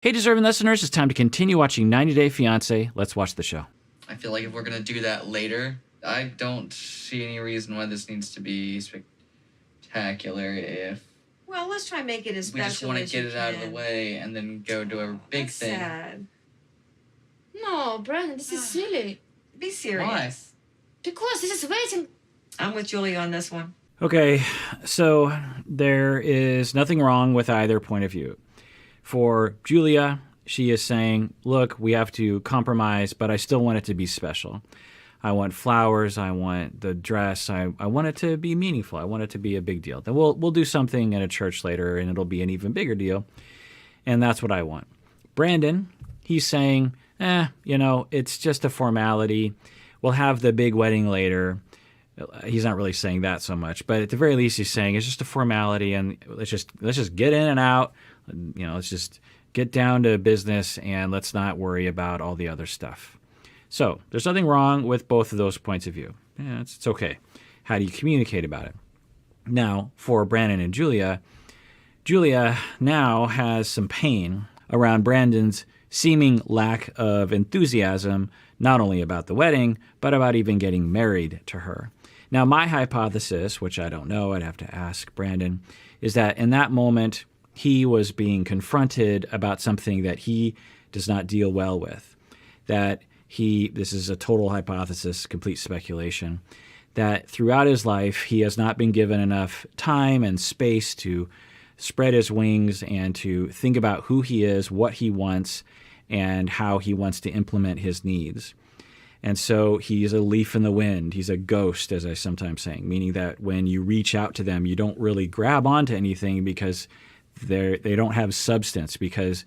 Hey, deserving listeners, it's time to continue watching 90 Day Fiancé. Let's watch the show. I feel like if we're going to do that later, I don't see any reason why this needs to be spectacular if Well, let's try and make it as special as we just want to get it out of the way and then go to a big That's thing. sad. No, Brandon, this is silly. Be serious. Why? Because this is waiting. I'm with Julie on this one. Okay, so there is nothing wrong with either point of view. For Julia, she is saying, look, we have to compromise, but I still want it to be special. I want flowers. I want the dress. I want it to be meaningful. I want it to be a big deal. Then we'll do something in a church later, and it'll be an even bigger deal. And that's what I want. Brandon, he's saying, it's just a formality. We'll have the big wedding later. He's not really saying that so much, but at the very least, he's saying it's just a formality, and let's just get in and out. Let's just get down to business, and let's not worry about all the other stuff. So there's nothing wrong with both of those points of view. Yeah, it's okay. How do you communicate about it? Now, for Brandon and Julia now has some pain around Brandon's seeming lack of enthusiasm, not only about the wedding, but about even getting married to her. Now, my hypothesis, which I don't know, I'd have to ask Brandon, is that in that moment, he was being confronted about something that he does not deal well with. This is a total hypothesis, complete speculation, that throughout his life, he has not been given enough time and space to spread his wings and to think about who he is, what he wants, and how he wants to implement his needs. And so he's a leaf in the wind. He's a ghost, as I sometimes say, meaning that when you reach out to them, you don't really grab onto anything because they don't have substance, because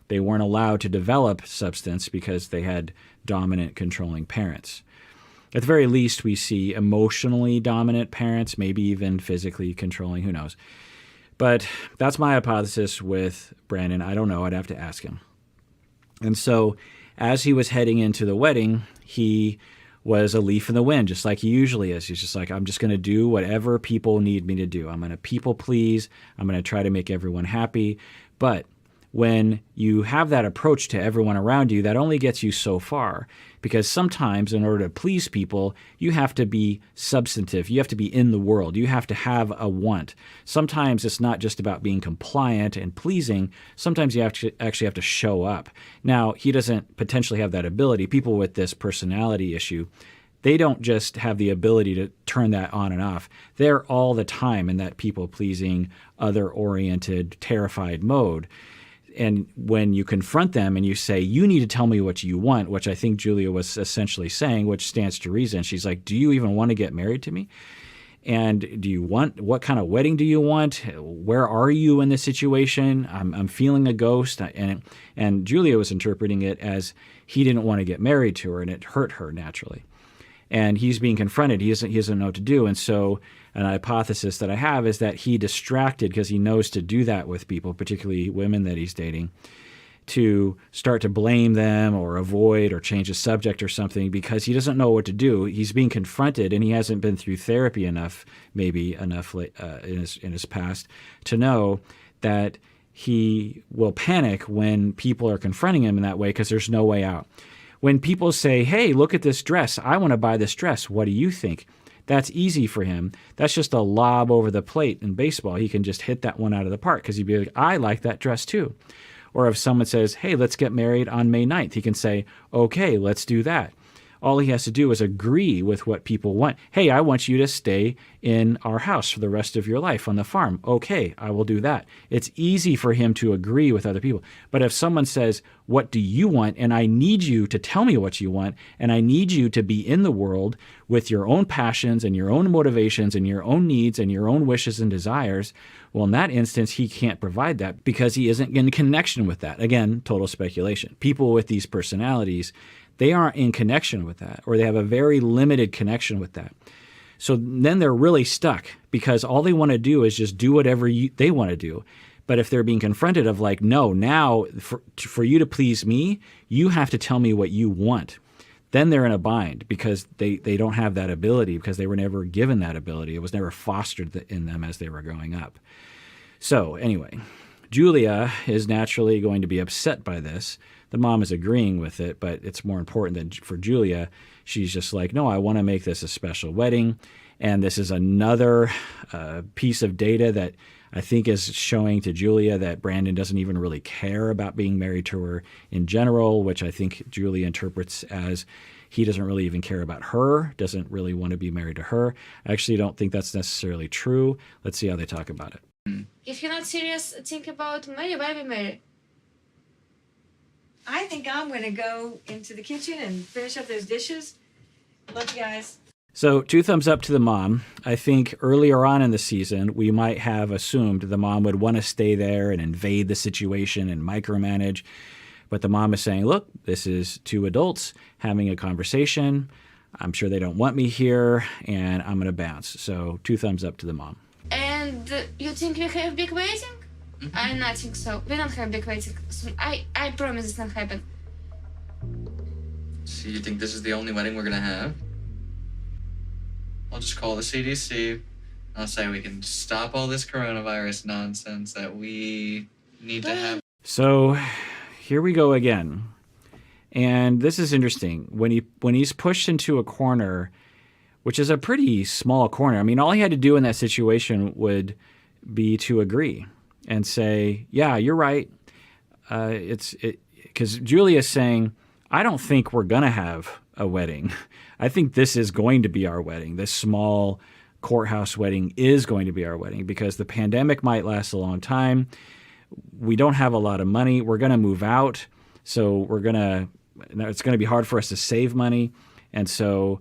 they weren't allowed to develop substance because they had dominant, controlling parents. At the very least, we see emotionally dominant parents, maybe even physically controlling, who knows. But that's my hypothesis with Brandon. I don't know. I'd have to ask him. And so as he was heading into the wedding, he was a leaf in the wind, just like he usually is. He's just like, I'm just going to do whatever people need me to do. I'm going to people please. I'm going to try to make everyone happy. But when you have that approach to everyone around you, that only gets you so far, because sometimes in order to please people, you have to be substantive. You have to be in the world. You have to have a want. Sometimes it's not just about being compliant and pleasing. Sometimes you actually have to show up. Now, he doesn't potentially have that ability. People with this personality issue, they don't just have the ability to turn that on and off. They're all the time in that people-pleasing, other-oriented, terrified mode. And when you confront them and you say, you need to tell me what you want, which I think Julia was essentially saying, which stands to reason. She's like, do you even want to get married to me? And what kind of wedding do you want? Where are you in this situation? I'm feeling a ghost. And Julia was interpreting it as he didn't want to get married to her, and it hurt her naturally. And he's being confronted. He doesn't know what to do. And so an hypothesis that I have is that he distracted, because he knows to do that with people, particularly women that he's dating, to start to blame them or avoid or change the subject or something, because he doesn't know what to do. He's being confronted, and he hasn't been through therapy enough in his past to know that he will panic when people are confronting him in that way, because there's no way out. When people say, hey, look at this dress. I want to buy this dress. What do you think? That's easy for him. That's just a lob over the plate in baseball. He can just hit that one out of the park, because he'd be like, I like that dress too. Or if someone says, hey, let's get married on May 9th, he can say, okay, let's do that. All he has to do is agree with what people want. Hey, I want you to stay in our house for the rest of your life on the farm. Okay, I will do that. It's easy for him to agree with other people. But if someone says, what do you want? And I need you to tell me what you want, and I need you to be in the world with your own passions and your own motivations and your own needs and your own wishes and desires, well, in that instance, he can't provide that because he isn't in connection with that. Again, total speculation. People with these personalities, they aren't in connection with that, or they have a very limited connection with that. So then they're really stuck, because all they want to do is just do whatever they want to do. But if they're being confronted of like, no, now for you to please me, you have to tell me what you want, then they're in a bind, because they don't have that ability, because they were never given that ability. It was never fostered in them as they were growing up. So anyway, Julia is naturally going to be upset by this. The mom is agreeing with it, but it's more important that for Julia, she's just like, no, I want to make this a special wedding. And this is another piece of data that I think is showing to Julia that Brandon doesn't even really care about being married to her in general, which I think Julia interprets as he doesn't really even care about her, doesn't really want to be married to her. I actually don't think that's necessarily true. Let's see how they talk about it. If you're not serious, think about marry, why we marry? I think I'm going to go into the kitchen and finish up those dishes. Love you guys. So 2 thumbs up to the mom. I think earlier on in the season, we might have assumed the mom would want to stay there and invade the situation and micromanage. But the mom is saying, look, this is 2 adults having a conversation. I'm sure they don't want me here, and I'm going to bounce. So 2 thumbs up to the mom. And you think we have big wedding? I not think so. We don't have big wedding. So I promise it's not happen. So you think this is the only wedding we're gonna have? I'll just call the CDC. I'll say we can stop all this coronavirus nonsense that we need to have. So here we go again. And this is interesting. When he's pushed into a corner, which is a pretty small corner. I mean, all he had to do in that situation would be to agree and say, yeah, you're right. Because Julia's saying, I don't think we're going to have a wedding. I think this is going to be our wedding. This small courthouse wedding is going to be our wedding because the pandemic might last a long time. We don't have a lot of money. We're going to move out. So it's going to be hard for us to save money. And so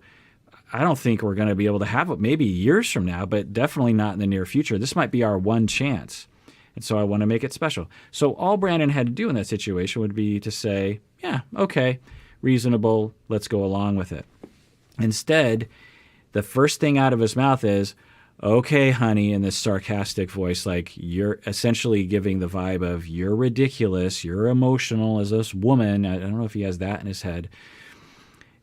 I don't think we're going to be able to have it maybe years from now, but definitely not in the near future. This might be our one chance. And so I want to make it special. So all Brandon had to do in that situation would be to say, yeah, okay, reasonable, let's go along with it. Instead, the first thing out of his mouth is, okay, honey, in this sarcastic voice, like you're essentially giving the vibe of you're ridiculous, you're emotional as this woman. I don't know if he has that in his head.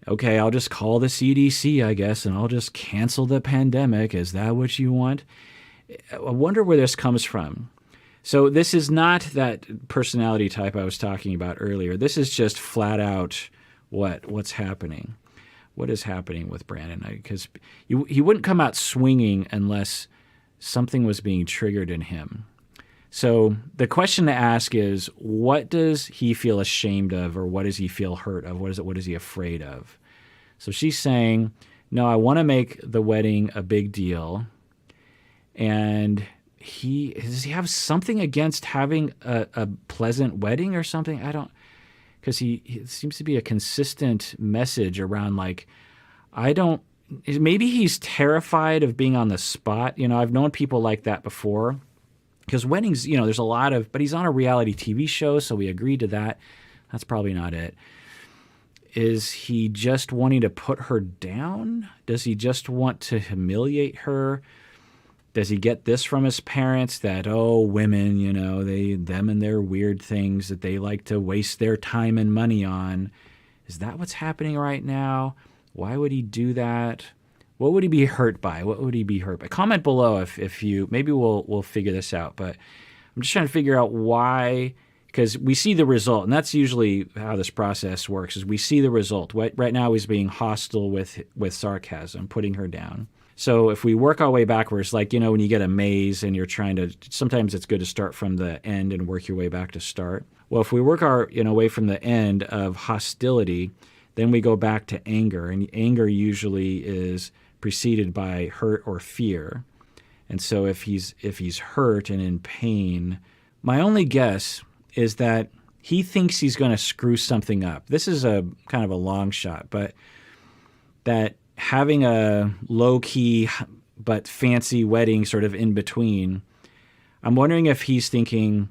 Okay, I'll just call the CDC, I guess, and I'll just cancel the pandemic. Is that what you want? I wonder where this comes from. So this is not that personality type I was talking about earlier. This is just flat out what's happening. What is happening with Brandon? Because he wouldn't come out swinging unless something was being triggered in him. So the question to ask is, what does he feel ashamed of, or what does he feel hurt of? What is he afraid of? So she's saying, no, I want to make the wedding a big deal. And does he have something against having a pleasant wedding or something? I don't, because he seems to be a consistent message around like, maybe he's terrified of being on the spot. You know, I've known people like that before. Because weddings, there's a lot of, but he's on a reality TV show, so we agreed to that. That's probably not it. Is he just wanting to put her down? Does he just want to humiliate her? Does he get this from his parents that, women, them and their weird things that they like to waste their time and money on? Is that what's happening right now? Why would he do that? What would he be hurt by? What would he be hurt by? Comment below if you, maybe we'll figure this out. But I'm just trying to figure out why, because we see the result, and that's usually how this process works, is we see the result. Right now he's being hostile with sarcasm, putting her down. So if we work our way backwards, like, when you get a maze and you're trying to, sometimes it's good to start from the end and work your way back to start. Well, if we work our way from the end of hostility, then we go back to anger, and anger usually is preceded by hurt or fear. And so if he's hurt and in pain, my only guess is that he thinks he's going to screw something up. This is a kind of a long shot, but that having a low-key but fancy wedding sort of in between, I'm wondering if he's thinking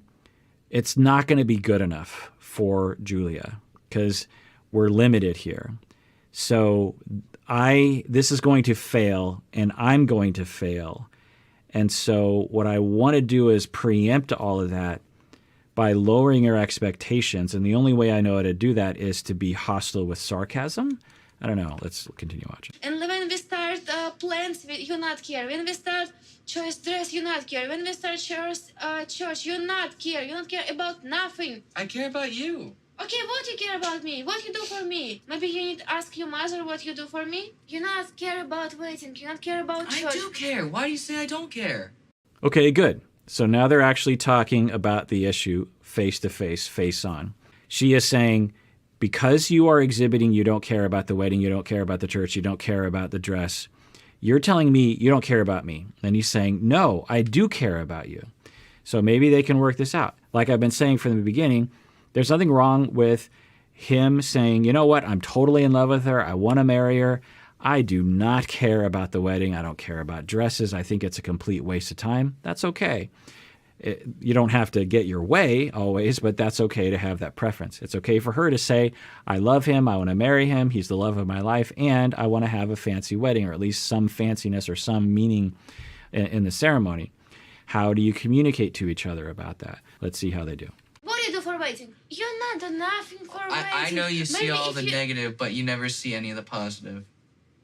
it's not going to be good enough for Julia because we're limited here. So this is going to fail, and I'm going to fail. And so what I want to do is preempt all of that by lowering your expectations. And the only way I know how to do that is to be hostile with sarcasm. I don't know. Let's continue watching. And when we start plans, you not care. When we start choice dress, you not care. When we start church, you not care. You don't care about nothing. I care about you. Okay, what you care about me? What you do for me? Maybe you need to ask your mother what you do for me. You not care about wedding. You not care about church. I do care. Why do you say I don't care? Okay, good. So now they're actually talking about the issue face to face, face on. She is saying, because you are exhibiting you don't care about the wedding, you don't care about the church, you don't care about the dress, you're telling me you don't care about me. And he's saying, no, I do care about you. So maybe they can work this out. Like I've been saying from the beginning, there's nothing wrong with him saying, you know what, I'm totally in love with her. I want to marry her. I do not care about the wedding. I don't care about dresses. I think it's a complete waste of time. That's okay. You don't have to get your way always, but that's okay to have that preference. It's okay for her to say, I love him. I want to marry him. He's the love of my life. And I want to have a fancy wedding, or at least some fanciness or some meaning in the ceremony. How do you communicate to each other about that? Let's see how they do. What do you do for waiting? You're not do nothing for waiting. I know you see Maybe all if the you... negative, but you never see any of the positive.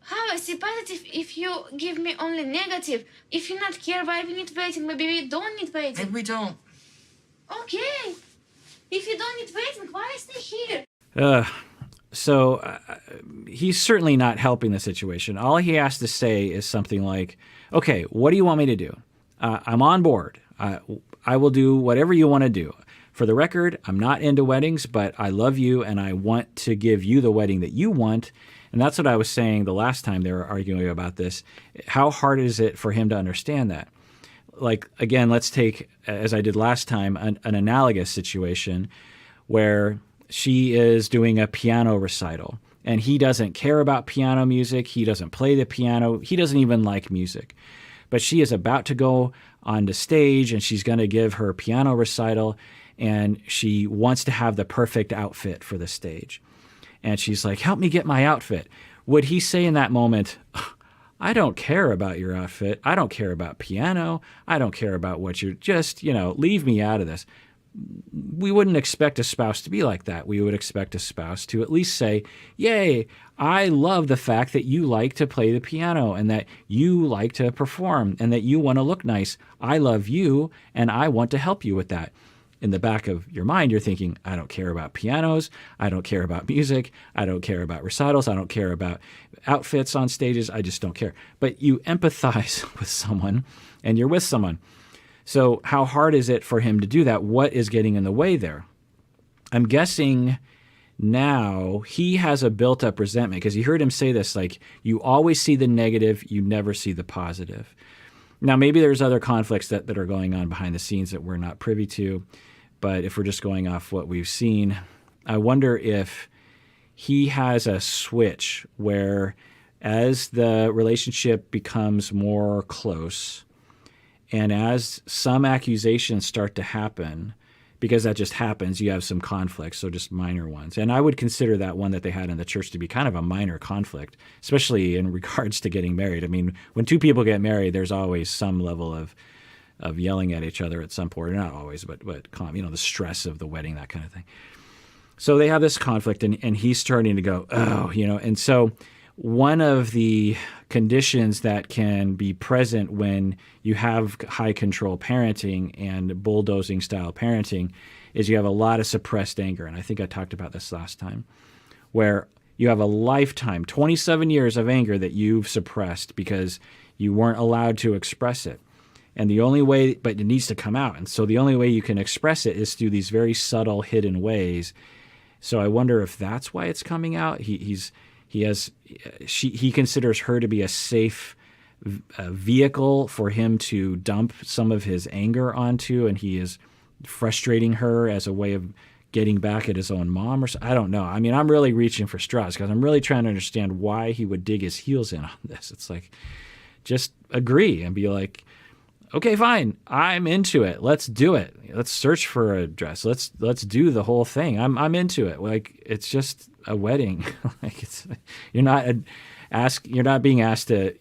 How I see positive if you give me only negative? If you not care why we need waiting, maybe we don't need waiting. Maybe we don't. Okay. If you don't need waiting, why stay here? So he's certainly not helping the situation. All he has to say is something like, okay, what do you want me to do? I'm on board. I will do whatever you want to do. For the record, I'm not into weddings, but I love you and I want to give you the wedding that you want. And that's what I was saying the last time they were arguing about this. How hard is it for him to understand that? Like, again, let's take, as I did last time, an analogous situation where she is doing a piano recital and he doesn't care about piano music. He doesn't play the piano. He doesn't even like music. But she is about to go on the stage and she's going to give her piano recital and she wants to have the perfect outfit for the stage. And she's like, help me get my outfit. Would he say in that moment, I don't care about your outfit. I don't care about piano. I don't care about what you're just, leave me out of this. We wouldn't expect a spouse to be like that. We would expect a spouse to at least say, yay, I love the fact that you like to play the piano and that you like to perform and that you want to look nice. I love you and I want to help you with that. In the back of your mind, you're thinking, I don't care about pianos. I don't care about music. I don't care about recitals. I don't care about outfits on stages. I just don't care. But you empathize with someone and you're with someone. So how hard is it for him to do that? What is getting in the way there? I'm guessing now he has a built-up resentment because you heard him say this, like, you always see the negative, you never see the positive. Now, maybe there's other conflicts that are going on behind the scenes that we're not privy to. But if we're just going off what we've seen, I wonder if he has a switch where as the relationship becomes more close and as some accusations start to happen, because that just happens, you have some conflicts, so just minor ones. And I would consider that one that they had in the church to be kind of a minor conflict, especially in regards to getting married. I mean, when two people get married, there's always some level of yelling at each other at some point, or not always, but the stress of the wedding, that kind of thing. So they have this conflict, and he's starting to go, and so one of the conditions that can be present when you have high control parenting and bulldozing style parenting is you have a lot of suppressed anger. And I think I talked about this last time, where you have a lifetime, 27 years of anger that you've suppressed because you weren't allowed to express it. And the only way, but it needs to come out. And so the only way you can express it is through these very subtle, hidden ways. So I wonder if that's why it's coming out. He considers her to be a safe vehicle for him to dump some of his anger onto, and he is frustrating her as a way of getting back at his own mom. I don't know. I mean, I'm really reaching for straws because I'm really trying to understand why he would dig his heels in on this. It's like, just agree and be like, okay, fine, I'm into it. Let's do it. Let's search for a dress. Let's do the whole thing. I'm into it. Like, it's just a wedding. Like, you're not You're not being asked to,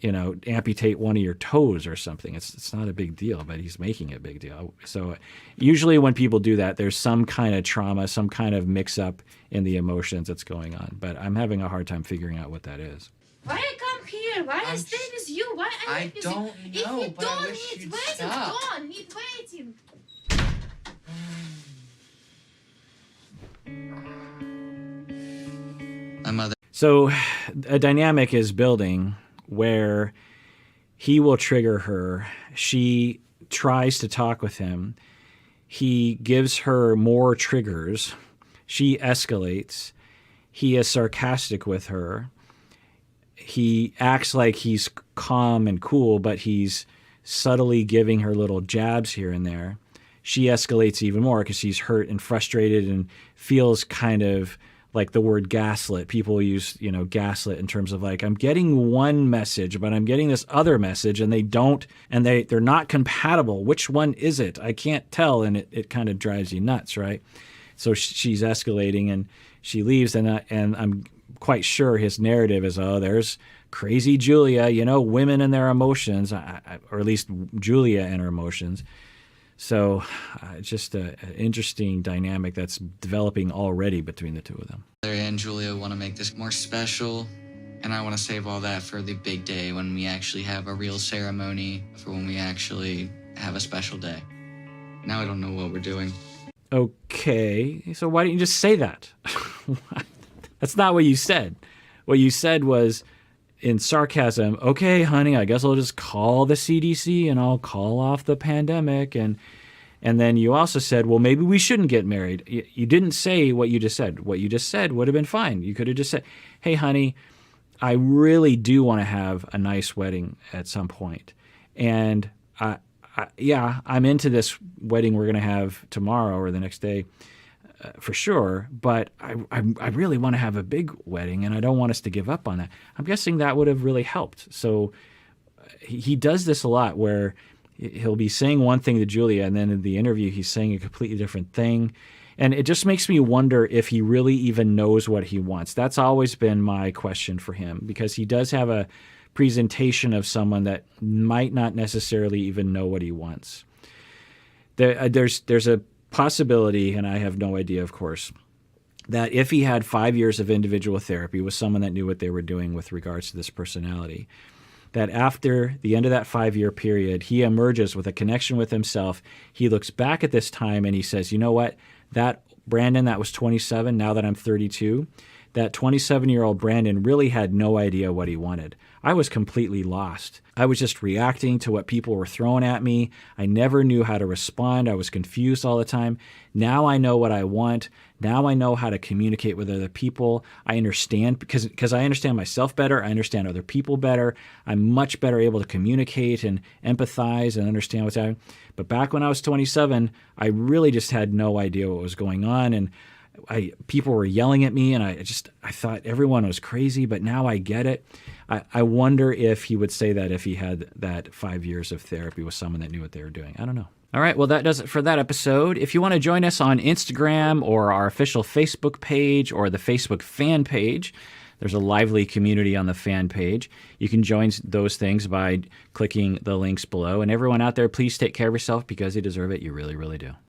amputate one of your toes or something. It's not a big deal, but he's making it a big deal. So usually when people do that, there's some kind of trauma, some kind of mix up in the emotions that's going on. But I'm having a hard time figuring out what that is. Why I come here? Why I stay with you? Why I live with don't you? know, If you but I don't wish need you'd waiting, stop. don't need waiting. My mother. So a dynamic is building where he will trigger her. She tries to talk with him. He gives her more triggers. She escalates. He is sarcastic with her. He acts like he's calm and cool, but he's subtly giving her little jabs here and there. She escalates even more because she's hurt and frustrated and feels kind of like the word gaslit. People use, gaslit in terms of like, I'm getting one message, but I'm getting this other message and they're not compatible. Which one is it? I can't tell. And it kind of drives you nuts, right? So she's escalating and she leaves and I'm quite sure his narrative is, oh, there's crazy Julia, women and their emotions, or at least Julia and her emotions. So just an interesting dynamic that's developing already between the two of them. Mother and Julia want to make this more special, and I want to save all that for the big day when we actually have a real ceremony, for when we actually have a special day. Now I don't know what we're doing. Okay, so why didn't you just say that? That's not what you said. What you said was, in sarcasm, okay, honey, I guess I'll just call the CDC and I'll call off the pandemic. And then you also said, well, maybe we shouldn't get married. You didn't say what you just said. What you just said would have been fine. You could have just said, hey, honey, I really do want to have a nice wedding at some point. And I'm into this wedding we're going to have tomorrow or the next day. For sure, but I really want to have a big wedding, and I don't want us to give up on that. I'm guessing that would have really helped. So he does this a lot where he'll be saying one thing to Julia, and then in the interview he's saying a completely different thing. And it just makes me wonder if he really even knows what he wants. That's always been my question for him, because he does have a presentation of someone that might not necessarily even know what he wants. There's a possibility, and I have no idea, of course, that if he had 5 years of individual therapy with someone that knew what they were doing with regards to this personality, that after the end of that 5-year period, he emerges with a connection with himself. He looks back at this time and he says, you know what, that Brandon that was 27, now that I'm 32, that 27-year-old Brandon really had no idea what he wanted. I was completely lost. I was just reacting to what people were throwing at me. I never knew how to respond. I was confused all the time. Now I know what I want. Now I know how to communicate with other people. I understand because I understand myself better. I understand other people better. I'm much better able to communicate and empathize and understand what's happening. But back when I was 27, I really just had no idea what was going on. And people were yelling at me, and I thought everyone was crazy, but now I get it. I wonder if he would say that if he had that 5 years of therapy with someone that knew what they were doing. I don't know. All right, well, that does it for that episode. If you want to join us on Instagram or our official Facebook page or the Facebook fan page, there's a lively community on the fan page. You can join those things by clicking the links below. And everyone out there, please take care of yourself because you deserve it. You really, really do.